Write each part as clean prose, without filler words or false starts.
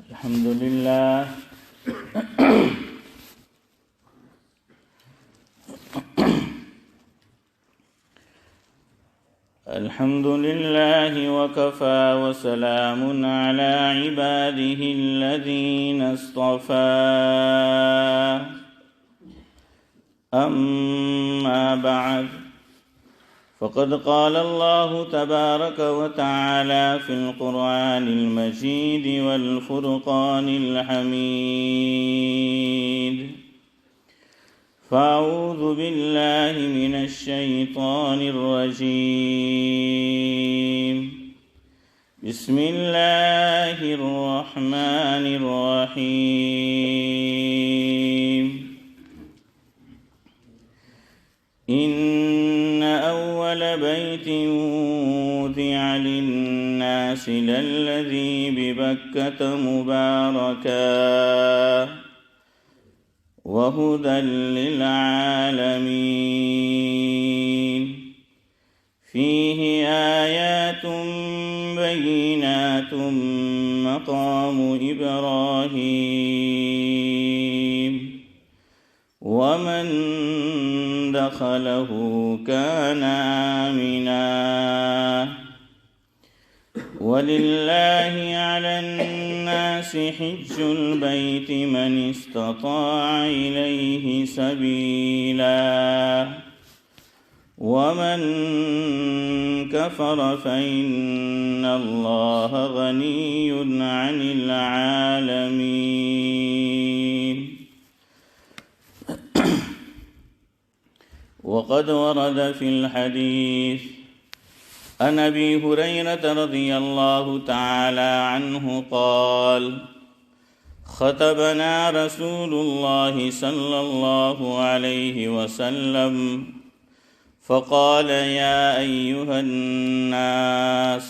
الحمد لله الحمد لله وكفى وسلام على عباده الذين اصطفى أما بعد فقد قال الله تبارك وتعالى في القرآن المجيد والفرقان الحميد فأعوذ بالله من الشيطان الرجيم بسم الله الرحمن الرحيم إن أول بيت وضع للناس للذي ببكة مباركا وهدى للعالمين فيه آيات بينات مقام إبراهيم ومن دخله كان آمنا ولله على الناس حج البيت من استطاع إليه سبيلا ومن كفر فإن الله غني عن العالمين وقد ورد في الحديث عن أبي هريرة رضي الله تعالى عنه قال خطبنا رسول الله صلى الله عليه وسلم فقال يا أيها الناس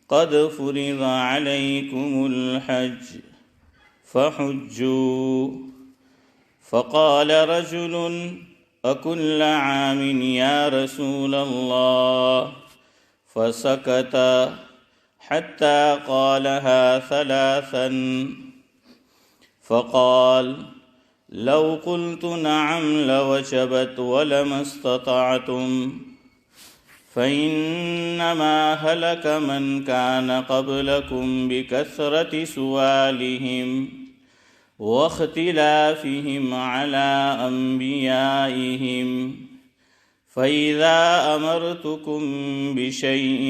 قد فرض عليكم الحج فحجوا فقال رجل أكل عام يا رسول الله فسكت حتى قالها ثلاثا فقال لو قلت نعم لوجبت ولما استطعتم فإنما هلك من كان قبلكم بكثرة سؤالهم واختلافهم على أنبيائهم فإذا أمرتكم بشيء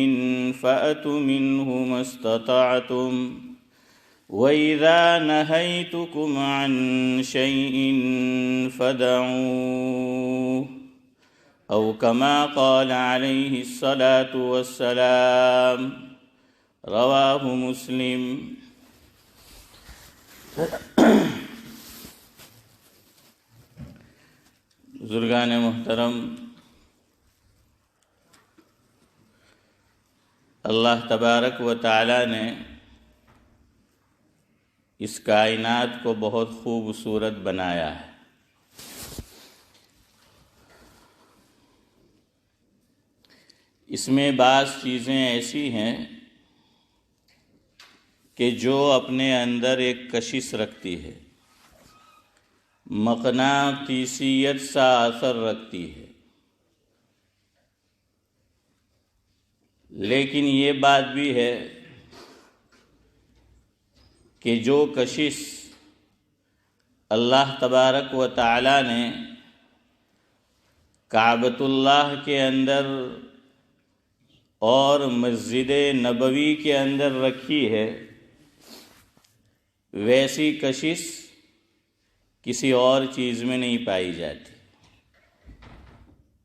فأتوا منه ما استطعتم وإذا نهيتكم عن شيء فدعوه أو كما قال عليه الصلاة والسلام رواه مسلم بزرگان محترم، اللہ تبارک و تعالی نے اس کائنات کو بہت خوبصورت بنایا ہے۔ اس میں بعض چیزیں ایسی ہیں کہ جو اپنے اندر ایک کشش رکھتی ہے، مقناطیسیت سا اثر رکھتی ہے، لیکن یہ بات بھی ہے کہ جو کشش اللہ تبارک و تعالی نے کعبۃ اللہ کے اندر اور مسجد نبوی کے اندر رکھی ہے، ویسی کشش کسی اور چیز میں نہیں پائی جاتی۔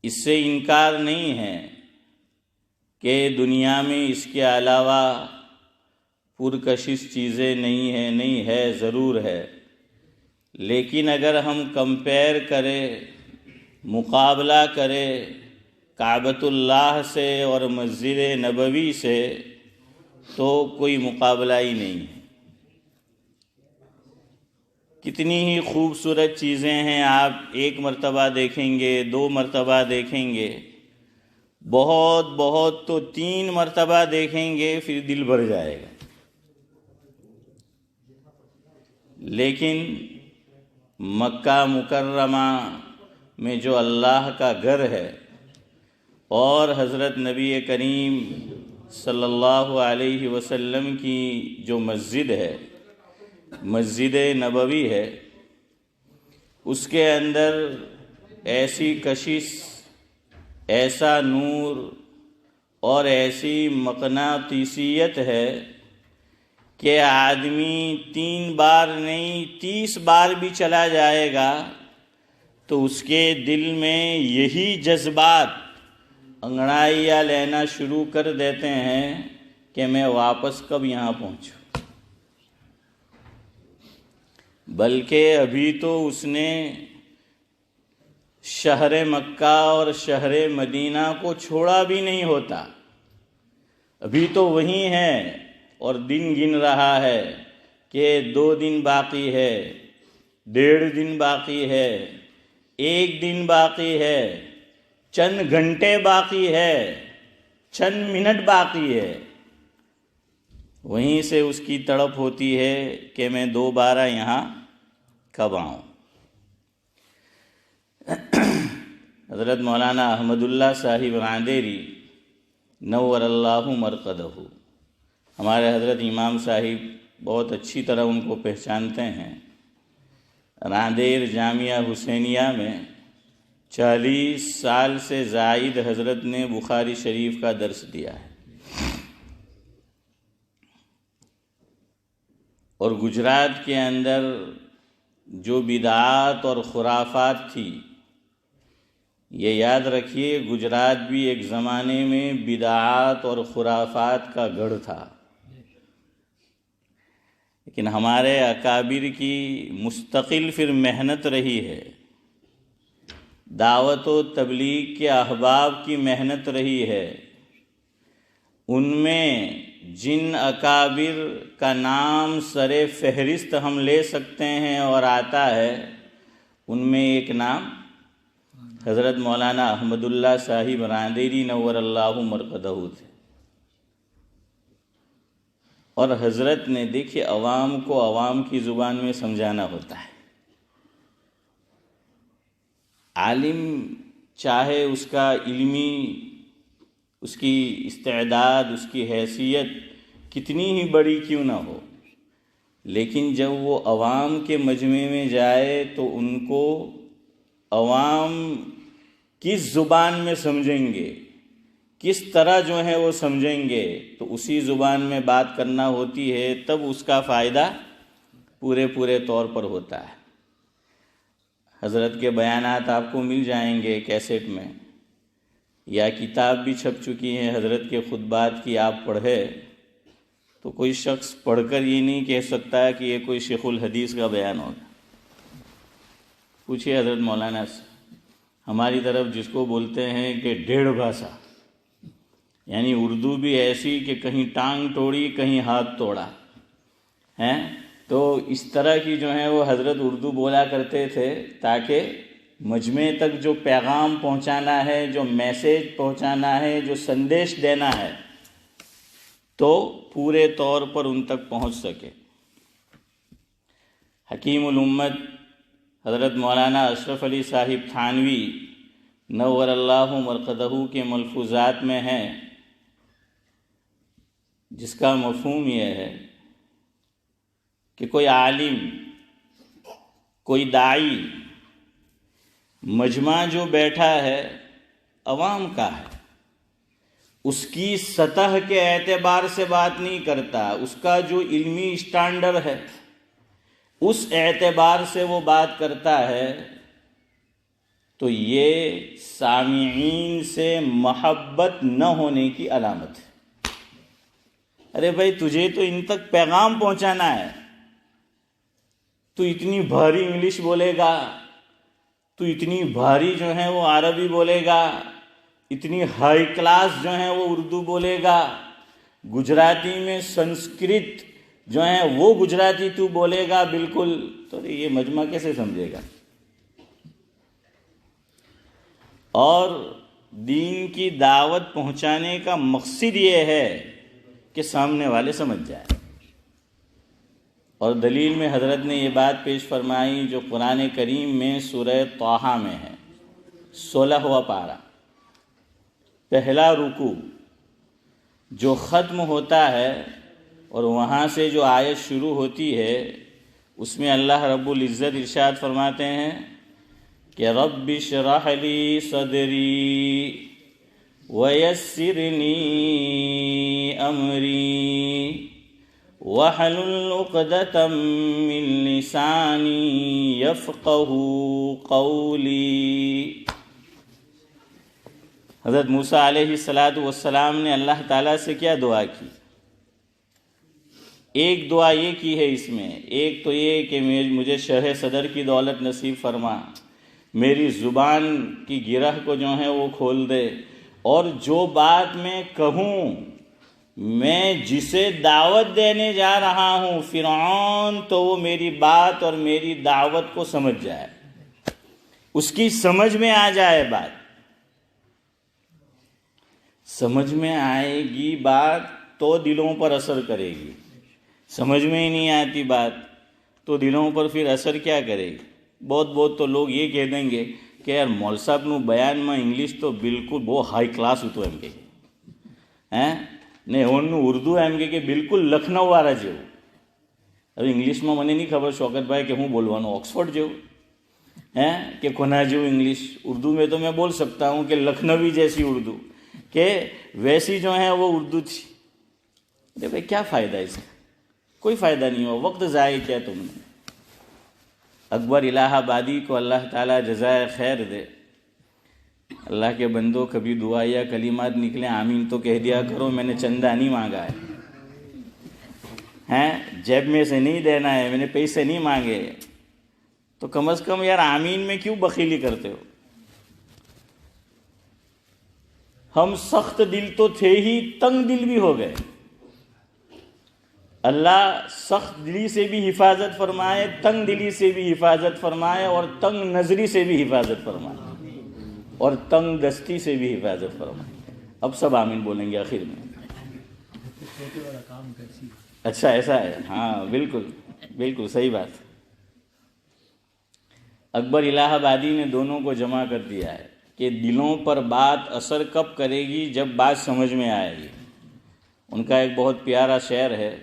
اس سے انکار نہیں ہے کہ دنیا میں اس کے علاوہ پرکشش چیزیں نہیں ہے، ضرور ہے، لیکن اگر ہم کمپیئر کریں، مقابلہ کریں کعبۃ اللہ سے اور مسجد نبوی سے، تو کوئی مقابلہ ہی نہیں ہے۔ کتنی ہی خوبصورت چیزیں ہیں، آپ ایک مرتبہ دیکھیں گے، 2 مرتبہ دیکھیں گے، بہت تو 3 مرتبہ دیکھیں گے، پھر دل بھر جائے گا۔ لیکن مکہ مکرمہ میں جو اللہ کا گھر ہے اور حضرت نبی کریم صلی اللہ علیہ وسلم کی جو مسجد ہے، مسجد نبوی ہے، اس کے اندر ایسی کشش، ایسا نور اور ایسی مقناطیسیت ہے کہ آدمی 3 بار نہیں 30 بار بھی چلا جائے گا تو اس کے دل میں یہی جذبات انگڑائیاں لینا شروع کر دیتے ہیں کہ میں واپس کب یہاں پہنچوں۔ بلکہ ابھی تو اس نے شہر مکہ اور شہر مدینہ کو چھوڑا بھی نہیں ہوتا، ابھی تو وہیں ہے اور دن گن رہا ہے کہ 2 دن باقی ہے، 1.5 دن باقی ہے، 1 دن باقی ہے، چند گھنٹے باقی ہے، چند منٹ باقی ہے۔ وہیں سے اس کی تڑپ ہوتی ہے کہ میں دوبارہ یہاں کب آؤں۔ حضرت مولانا احمد اللہ صاحب راندیری نور اللہ مرقدہ، ہمارے حضرت امام صاحب بہت اچھی طرح ان کو پہچانتے ہیں۔ راندیر جامعہ حسینیہ میں 40 سال سے زائد حضرت نے بخاری شریف کا درس دیا ہے، اور گجرات کے اندر جو بدعات اور خرافات تھی، یہ یاد رکھیے گجرات بھی ایک زمانے میں بدعات اور خرافات کا گڑھ تھا، لیکن ہمارے اکابر کی مستقل پھر محنت رہی ہے، دعوت و تبلیغ کے احباب کی محنت رہی ہے۔ ان میں جن اکابر کا نام سر فہرست ہم لے سکتے ہیں اور آتا ہے، ان میں ایک نام حضرت مولانا احمد اللہ صاحب راندیری نور اللہ مرقدہ تھے۔ اور حضرت نے دیکھیے عوام کو عوام کی زبان میں سمجھانا ہوتا ہے۔ عالم چاہے اس کا علمی، اس کی استعداد، اس کی حیثیت کتنی ہی بڑی کیوں نہ ہو، لیکن جب وہ عوام کے مجمع میں جائے تو ان کو عوام کس زبان میں سمجھیں گے، کس طرح جو ہے وہ سمجھیں گے، تو اسی زبان میں بات کرنا ہوتی ہے، تب اس کا فائدہ پورے طور پر ہوتا ہے۔ حضرت کے بیانات آپ کو مل جائیں گے کیسٹ میں، یا کتاب بھی چھپ چکی ہے حضرت کے خطبات کی، آپ پڑھے تو کوئی شخص پڑھ کر یہ نہیں کہہ سکتا کہ یہ کوئی شیخ الحدیث کا بیان ہوگا۔ پوچھئے حضرت مولانا سے، ہماری طرف جس کو بولتے ہیں کہ 1.5 بھاشا، یعنی اردو بھی ایسی کہ کہیں ٹانگ توڑی کہیں ہاتھ توڑا ہیں، تو اس طرح کی جو ہے وہ حضرت اردو بولا کرتے تھے تاکہ مجمع تک جو پیغام پہنچانا ہے، جو میسیج پہنچانا ہے، جو سندیش دینا ہے، تو پورے طور پر ان تک پہنچ سکے۔ حکیم الامت حضرت مولانا اشرف علی صاحب تھانوی نور اللہ مرقدہ کے ملفوظات میں ہے، جس کا مفہوم یہ ہے کہ کوئی عالم، کوئی داعی مجمع جو بیٹھا ہے عوام کا ہے، اس کی سطح کے اعتبار سے بات نہیں کرتا، اس کا جو علمی اسٹینڈرڈ ہے اس اعتبار سے وہ بات کرتا ہے، تو یہ سامعین سے محبت نہ ہونے کی علامت ہے۔ ارے بھائی تجھے تو ان تک پیغام پہنچانا ہے، تو اتنی بھاری انگلش بولے گا، تو اتنی بھاری جو ہے وہ عربی بولے گا، اتنی ہائی کلاس جو ہے وہ اردو بولے گا، گجراتی میں سنسکرت جو ہے وہ گجراتی تو بولے گا بالکل، تو یہ مجمع کیسے سمجھے گا؟ اور دین کی دعوت پہنچانے کا مقصد یہ ہے کہ سامنے والے سمجھ جائے۔ اور دلیل میں حضرت نے یہ بات پیش فرمائی جو قرآن کریم میں سورہ طٰہٰ میں ہے، 16واں پارہ، پہلا رکوع جو ختم ہوتا ہے اور وہاں سے جو آیت شروع ہوتی ہے، اس میں اللہ رب العزت ارشاد فرماتے ہیں کہ رب اشرح لی صدری ویسر لی امری واحلل عقدۃ من لسانی یفقہوا قولی۔ حضرت موسیٰ علیہ السلام نے اللہ تعالیٰ سے کیا دعا کی؟ ایک دعا یہ کی ہے اس میں، ایک تو یہ کہ مجھے شرح صدر کی دولت نصیب فرما، میری زبان کی گرہ کو جو ہے وہ کھول دے، اور جو بات میں کہوں، میں جسے دعوت دینے جا رہا ہوں فرعون، تو وہ میری بات اور میری دعوت کو سمجھ جائے، اس کی سمجھ میں آ جائے بات۔ سمجھ میں آئے گی بات تو دلوں پر اثر کرے گی، سمجھ میں ہی نہیں آتی بات تو دلوں پر پھر اثر کیا کرے گی؟ بہت تو لوگ یہ کہہ دیں گے کہ یار مول صاحب نو بیان میں انگلش تو بالکل بہت ہائی کلاس ہوتا એમ કે ને ઓનનું ઉર્દુ એમ કે બિલકુલ લખનઉ વાળા જેવું। હવે ઇંગ્લિશમાં મને નહીં ખબર શોકતભાઈ કે હું બોલવાનું ઓક્સફર્ડ જેવું કે કોના જેવું ઇંગ્લિશ। اردو میں تو میں بول سکتا ہوں کہ لکھنوی جیسی اردو، کہ ویسی جو ہے وہ اردو تھی۔ ارے بھائی کیا فائدہ اس کا؟ کوئی فائدہ نہیں ہوا، وقت ضائع کیا تم نے۔ اکبر الہ آبادی کو اللہ تعالیٰ جزائے خیر دے۔ اللہ کے بندوں، کبھی دعا یا کلمات نکلے آمین تو کہہ دیا کرو، میں نے چندہ نہیں مانگا ہے، جیب میں سے نہیں دینا ہے، میں نے پیسے نہیں مانگے، تو کم از کم یار آمین میں کیوں بخیلی کرتے ہو؟ ہم سخت دل تو تھے ہی، تنگ دل بھی ہو گئے۔ اللہ سخت دلی سے بھی حفاظت فرمائے، تنگ دلی سے بھی حفاظت فرمائے، اور تنگ نظری سے بھی حفاظت فرمائے، اور تنگ دستی سے بھی حفاظت فرمائے۔ اب سب آمین بولیں گے آخر میں۔ اچھا ایسا ہے، ہاں بالکل صحیح بات۔ اکبر الہ آبادی نے دونوں کو جمع کر دیا ہے کہ دلوں پر بات اثر کب کرے گی؟ جب بات سمجھ میں آئے گی۔ ان کا ایک بہت پیارا شعر ہے،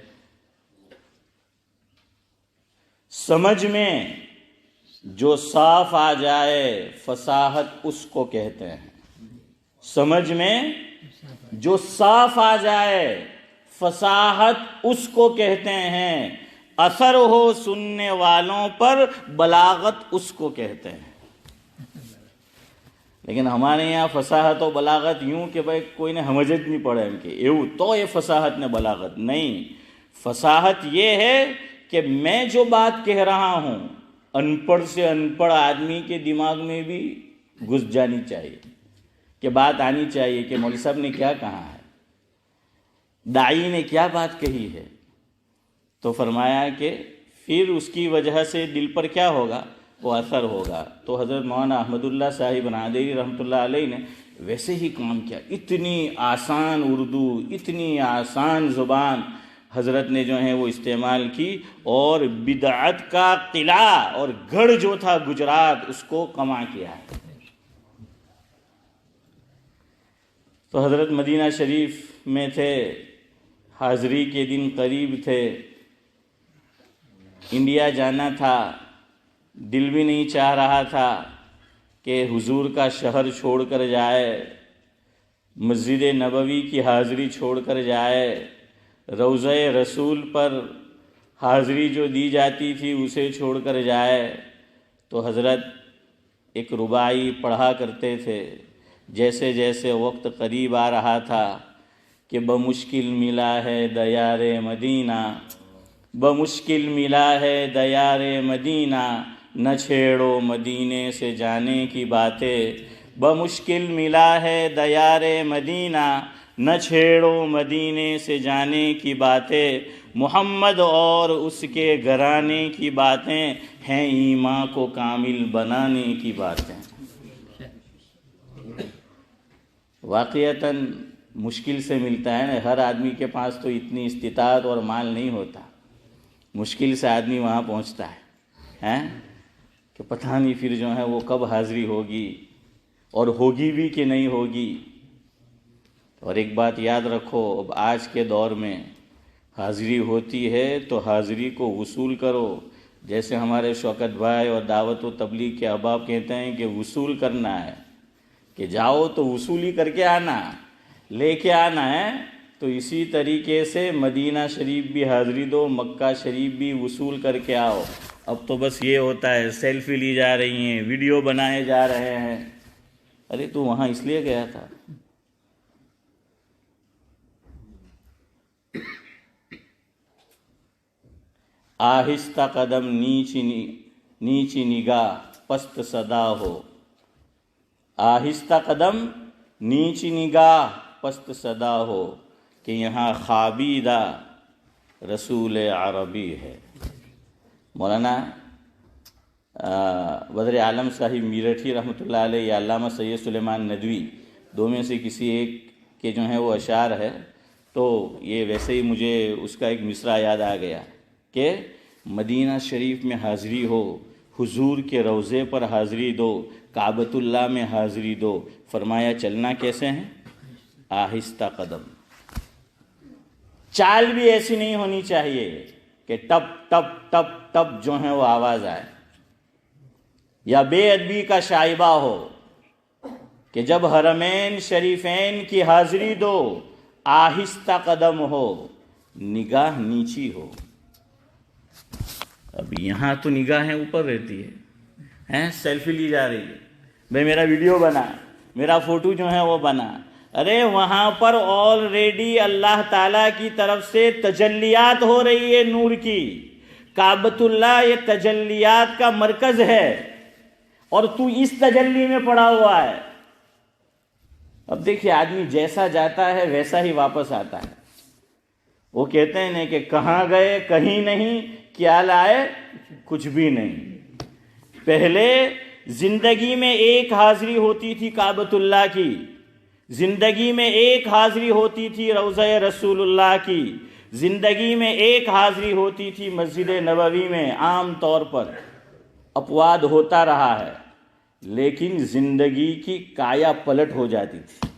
سمجھ میں جو صاف آ جائے فصاحت اس کو کہتے ہیں۔ سمجھ میں جو صاف آ جائے فصاحت اس کو کہتے ہیں، اثر ہو سننے والوں پر بلاغت اس کو کہتے ہیں۔ لیکن ہمارے یہاں فصاحت و بلاغت یوں کہ بھائی کوئی نے سمجھ نہیں پڑے ان کے ایو تو یہ فصاحت نے بلاغت نہیں۔ فصاحت یہ ہے کہ میں جو بات کہہ رہا ہوں ان پڑھ سے ان پڑھ آدمی کے دماغ میں بھی گھس جانی چاہیے، کہ بات آنی چاہیے کہ مولوی صاحب نے کیا کہا ہے، داعی نے کیا بات کہی ہے۔ تو فرمایا کہ پھر اس کی وجہ سے دل پر کیا ہوگا؟ وہ اثر ہوگا۔ تو حضرت مولانا احمد اللہ صاحب نادری رحمۃ اللہ علیہ نے ویسے ہی کام کیا۔ اتنی آسان اردو، اتنی آسان زبان حضرت نے جو ہے وہ استعمال کی، اور بدعت کا قلعہ اور گڑھ جو تھا گجرات اس کو کما کیا ہے۔ تو حضرت مدینہ شریف میں تھے، حاضری کے دن قریب تھے، انڈیا جانا تھا، دل بھی نہیں چاہ رہا تھا کہ حضور کا شہر چھوڑ کر جائے، مسجد نبوی کی حاضری چھوڑ کر جائے، روضہ رسول پر حاضری جو دی جاتی تھی اسے چھوڑ کر جائے۔ تو حضرت ایک رباعی پڑھا کرتے تھے، جیسے جیسے وقت قریب آ رہا تھا کہ بمشکل ملا ہے دیار مدینہ، بمشکل ملا ہے دیار مدینہ، نہ چھیڑو مدینے سے جانے کی باتیں، بمشکل ملا ہے دیار مدینہ، نہ چھیڑو مدینے سے جانے کی باتیں، محمد اور اس کے گھرانے کی باتیں ہیں ایمان کو کامل بنانے کی باتیں۔ واقعتاً مشکل سے ملتا ہے نا، ہر آدمی کے پاس تو اتنی استطاعت اور مال نہیں ہوتا، مشکل سے آدمی وہاں پہنچتا ہے کہ پتہ نہیں پھر جو ہے وہ کب حاضری ہوگی اور ہوگی بھی کہ نہیں ہوگی۔ اور ایک بات یاد رکھو، اب آج کے دور میں حاضری ہوتی ہے تو حاضری کو وصول کرو، جیسے ہمارے شوکت بھائی اور دعوت و تبلیغ کے احباب کہتے ہیں کہ وصول کرنا ہے، کہ جاؤ تو وصولی کر کے آنا، لے کے آنا ہے۔ تو اسی طریقے سے مدینہ شریف بھی حاضری دو، مکہ شریف بھی وصول کر کے آؤ۔ اب تو بس یہ ہوتا ہے، سیلفی لی جا رہی ہیں، ویڈیو بنائے جا رہے ہیں۔ ارے تو وہاں اس لیے گیا تھا۔ آہستہ قدم نیچی نگاہ پست صدا ہو، آہستہ قدم نیچی نگاہ پست صدا ہو، کہ یہاں خوابیدہ رسول عربی ہے۔ مولانا بدر عالم صاحب میرٹھی رحمۃ اللہ علیہ یا علامہ سید سلیمان ندوی، دو میں سے کسی ایک کے جو ہیں وہ اشعار ہے، تو یہ ویسے ہی مجھے اس کا ایک مصرع یاد آ گیا کہ مدینہ شریف میں حاضری ہو، حضور کے روضے پر حاضری دو، کعبۃ اللہ میں حاضری دو۔ فرمایا چلنا کیسے ہیں؟ آہستہ قدم۔ چال بھی ایسی نہیں ہونی چاہیے کہ ٹپ ٹپ ٹپ ٹپ جو ہے وہ آواز آئے، یا بے ادبی کا شائبہ ہو کہ جب حرمین شریفین کی حاضری دو آہستہ قدم ہو، نگاہ نیچی ہو۔ اب یہاں تو نگاہیں اوپر رہتی ہے، سیلفی لی جا رہی ہے، بھئی میرا ویڈیو بنا، میرا فوٹو جو ہے وہ بنا۔ ارے وہاں پر آلریڈی اللہ تعالیٰ کی طرف سے تجلیات ہو رہی ہے نور کی۔ کعبۃ اللہ یہ تجلیات کا مرکز ہے، اور تو اس تجلی میں پڑا ہوا ہے۔ اب دیکھیے آدمی جیسا جاتا ہے ویسا ہی واپس آتا ہے۔ وہ کہتے ہیں کہ کہاں گئے کہیں نہیں، کیا لائے کچھ بھی نہیں۔ پہلے زندگی میں ایک حاضری ہوتی تھی کعبۃ اللہ کی، زندگی میں ایک حاضری ہوتی تھی روضہ رسول اللہ کی، زندگی میں ایک حاضری ہوتی تھی مسجد نبوی میں۔ عام طور پر اپواد ہوتا رہا ہے، لیکن زندگی کی کایا پلٹ ہو جاتی تھی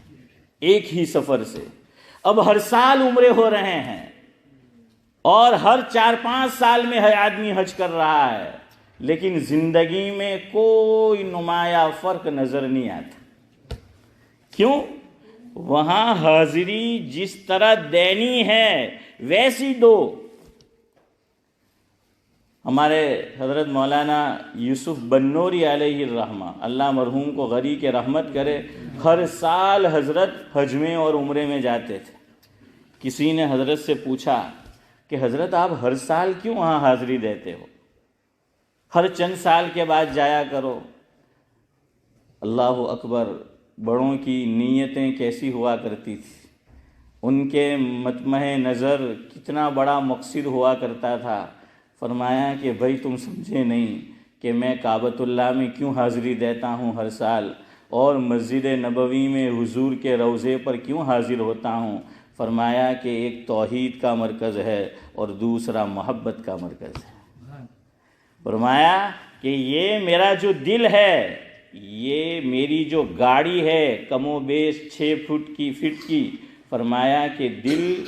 ایک ہی سفر سے۔ اب ہر سال عمرے ہو رہے ہیں، اور ہر 4-5 سال میں آدمی حج کر رہا ہے، لیکن زندگی میں کوئی نمایاں فرق نظر نہیں آتا۔ کیوں؟ وہاں حاضری جس طرح دینی ہے ویسی دو۔ ہمارے حضرت مولانا یوسف بنوری علیہ الرحمہ، اللہ مرحوم کو غری کے رحمت کرے، ہر سال حضرت حج میں اور عمرے میں جاتے تھے۔ کسی نے حضرت سے پوچھا کہ حضرت آپ ہر سال کیوں وہاں حاضری دیتے ہو؟ ہر چند سال کے بعد جایا کرو۔ اللہ اکبر، بڑوں کی نیتیں کیسی ہوا کرتی تھی، ان کے مطمع نظر کتنا بڑا مقصد ہوا کرتا تھا۔ فرمایا کہ بھائی تم سمجھے نہیں کہ میں کعبۃ اللہ میں کیوں حاضری دیتا ہوں ہر سال، اور مسجد نبوی میں حضور کے روضے پر کیوں حاضر ہوتا ہوں۔ فرمایا کہ ایک توحید کا مرکز ہے اور دوسرا محبت کا مرکز ہے۔ فرمایا کہ یہ میرا جو دل ہے، یہ میری جو گاڑی ہے کم و بیش 6 فٹ کی، فرمایا کہ دل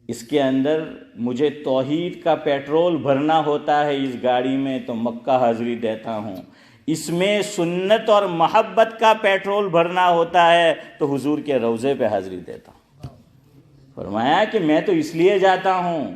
اس کے اندر مجھے توحید کا پیٹرول بھرنا ہوتا ہے اس گاڑی میں تو مکہ حاضری دیتا ہوں، اس میں سنت اور محبت کا پیٹرول بھرنا ہوتا ہے تو حضور کے روضے پہ حاضری دیتا ہوں۔ فرمایا کہ میں تو اس لیے جاتا ہوں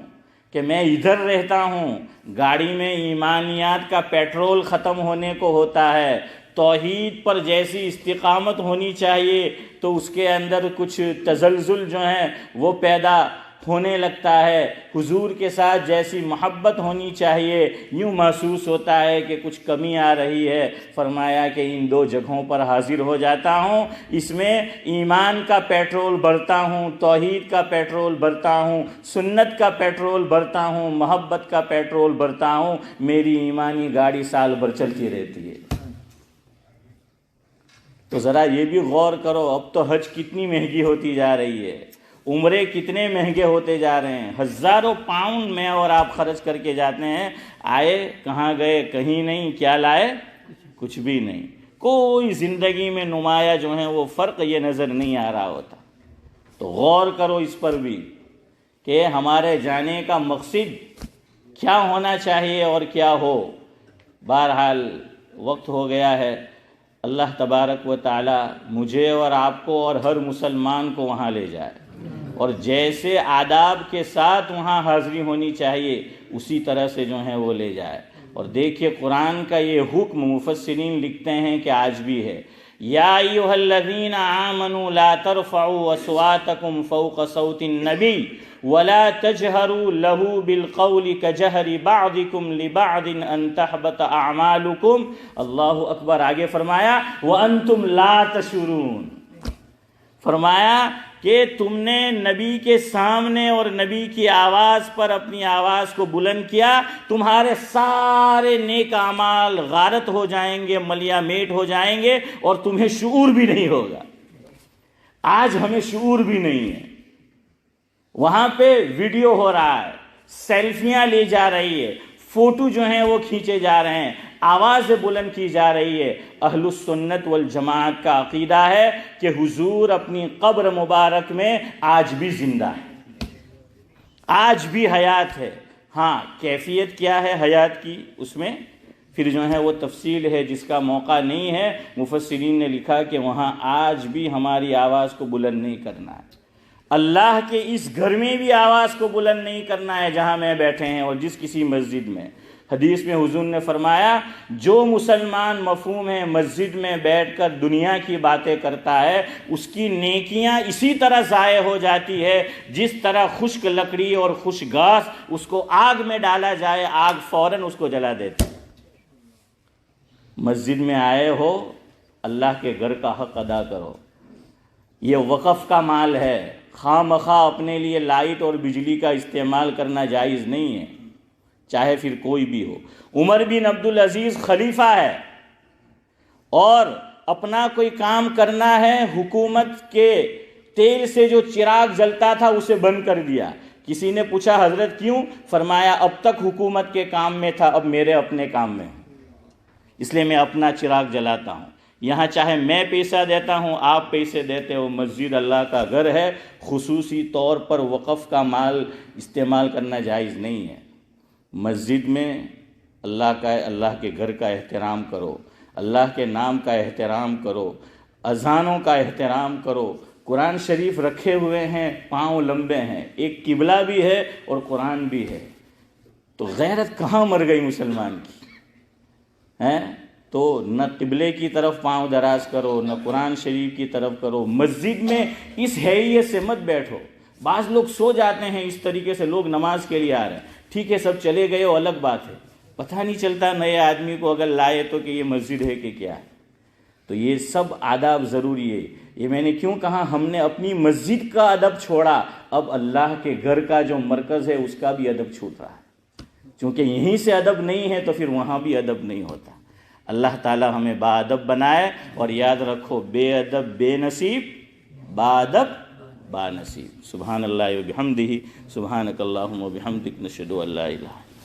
کہ میں ادھر رہتا ہوں، گاڑی میں ایمانیات کا پیٹرول ختم ہونے کو ہوتا ہے، توحید پر جیسی استقامت ہونی چاہیے تو اس کے اندر کچھ تزلزل جو ہیں وہ پیدا ہونے لگتا ہے، حضور کے ساتھ جیسی محبت ہونی چاہیے یوں محسوس ہوتا ہے کہ کچھ کمی آ رہی ہے۔ فرمایا کہ ان 2 جگہوں پر حاضر ہو جاتا ہوں، اس میں ایمان کا پیٹرول بھرتا ہوں، توحید کا پیٹرول بھرتا ہوں، سنت کا پیٹرول بھرتا ہوں، محبت کا پیٹرول بھرتا ہوں، میری ایمانی گاڑی سال بھر چلتی رہتی ہے۔ تو ذرا یہ بھی غور کرو، اب تو حج کتنی مہنگی ہوتی جا رہی ہے، عمرے کتنے مہنگے ہوتے جا رہے ہیں، ہزاروں پاؤنڈ میں اور آپ خرچ کر کے جاتے ہیں، آئے کہاں گئے؟ کہیں نہیں، کیا لائے؟ کچھ بھی نہیں، کوئی زندگی میں نمایاں جو ہے وہ فرق یہ نظر نہیں آ رہا ہوتا۔ تو غور کرو اس پر بھی کہ ہمارے جانے کا مقصد کیا ہونا چاہیے اور کیا ہو۔ بہرحال وقت ہو گیا ہے، اللہ تبارک و تعالی مجھے اور آپ کو اور ہر مسلمان کو وہاں لے جائے، اور جیسے آداب کے ساتھ وہاں حاضری ہونی چاہیے اسی طرح سے جو ہے وہ لے جائے۔ اور دیکھیے قرآن کا یہ حکم مفسرین لکھتے ہیں کہ آج بھی ہے، یا ایھا الذین آمنوا لا ترفعوا اصواتکم فوق صوت النبی ولا تجہروا له بالقول كجہر بعضکم لبعض ان تحبط اعمالکم۔ اللہ اکبر، آگے فرمایا وانتم لا تشعرون، فرمایا کہ تم نے نبی کے سامنے اور نبی کی آواز پر اپنی آواز کو بلند کیا، تمہارے سارے نیک اعمال غارت ہو جائیں گے، ملیا میٹ ہو جائیں گے، اور تمہیں شعور بھی نہیں ہوگا۔ آج ہمیں شعور بھی نہیں ہے۔ وہاں پہ ویڈیو ہو رہا ہے، سیلفیاں لی جا رہی ہے، فوٹو جو ہیں وہ کھینچے جا رہے ہیں، آواز بلند کی جا رہی ہے۔ اہل السنت والجماعت کا عقیدہ ہے کہ حضور اپنی قبر مبارک میں آج بھی زندہ ہے، آج بھی حیات ہے۔ ہاں، کیفیت کیا ہے حیات کی، اس میں پھر جو ہے وہ تفصیل ہے جس کا موقع نہیں ہے۔ مفسرین نے لکھا کہ وہاں آج بھی ہماری آواز کو بلند نہیں کرنا ہے، اللہ کے اس گھر میں بھی آواز کو بلند نہیں کرنا ہے جہاں میں بیٹھے ہیں، اور جس کسی مسجد میں۔ حدیث میں حضور نے فرمایا جو مسلمان مفہوم ہے مسجد میں بیٹھ کر دنیا کی باتیں کرتا ہے، اس کی نیکیاں اسی طرح ضائع ہو جاتی ہے جس طرح خشک لکڑی اور خشک گھاس اس کو آگ میں ڈالا جائے، آگ فوراً اس کو جلا دیتی۔ مسجد میں آئے ہو، اللہ کے گھر کا حق ادا کرو، یہ وقف کا مال ہے، خواہ مخواہ اپنے لیے لائٹ اور بجلی کا استعمال کرنا جائز نہیں ہے، چاہے پھر کوئی بھی ہو۔ عمر بن عبدالعزیز خلیفہ ہے، اور اپنا کوئی کام کرنا ہے، حکومت کے تیل سے جو چراغ جلتا تھا اسے بند کر دیا۔ کسی نے پوچھا حضرت کیوں؟ فرمایا اب تک حکومت کے کام میں تھا، اب میرے اپنے کام میں ہوں، اس لیے میں اپنا چراغ جلاتا ہوں۔ یہاں چاہے میں پیسہ دیتا ہوں، آپ پیسے دیتے ہو، مسجد اللہ کا گھر ہے، خصوصی طور پر وقف کا مال استعمال کرنا جائز نہیں ہے۔ مسجد میں اللہ کے گھر کا احترام کرو، اللہ کے نام کا احترام کرو، اذانوں کا احترام کرو۔ قرآن شریف رکھے ہوئے ہیں، پاؤں لمبے ہیں، ایک قبلہ بھی ہے اور قرآن بھی ہے، تو غیرت کہاں مر گئی مسلمان کی؟ ہیں تو نہ قبلے کی طرف پاؤں دراز کرو، نہ قرآن شریف کی طرف کرو۔ مسجد میں اس حیثیت سے مت بیٹھو۔ بعض لوگ سو جاتے ہیں اس طریقے سے، لوگ نماز کے لیے آ رہے ہیں، ٹھیک ہے سب چلے گئے، وہ الگ بات ہے، پتہ نہیں چلتا نئے آدمی کو اگر لائے تو کہ یہ مسجد ہے کہ کیا ہے۔ تو یہ سب آداب ضروری ہے۔ یہ میں نے کیوں کہا، ہم نے اپنی مسجد کا ادب چھوڑا، اب اللہ کے گھر کا جو مرکز ہے اس کا بھی ادب چھوٹ رہا ہے، چونکہ یہیں سے ادب نہیں ہے تو پھر وہاں بھی ادب نہیں ہوتا۔ اللہ تعالی ہمیں باادب بنائے، اور یاد رکھو بے ادب بے نصیب، باادب بانصیب۔ سبحان اللہ و بحمدہ، سبحانک اللہم و بحمدک، نشہد ان لا الہ الا انت۔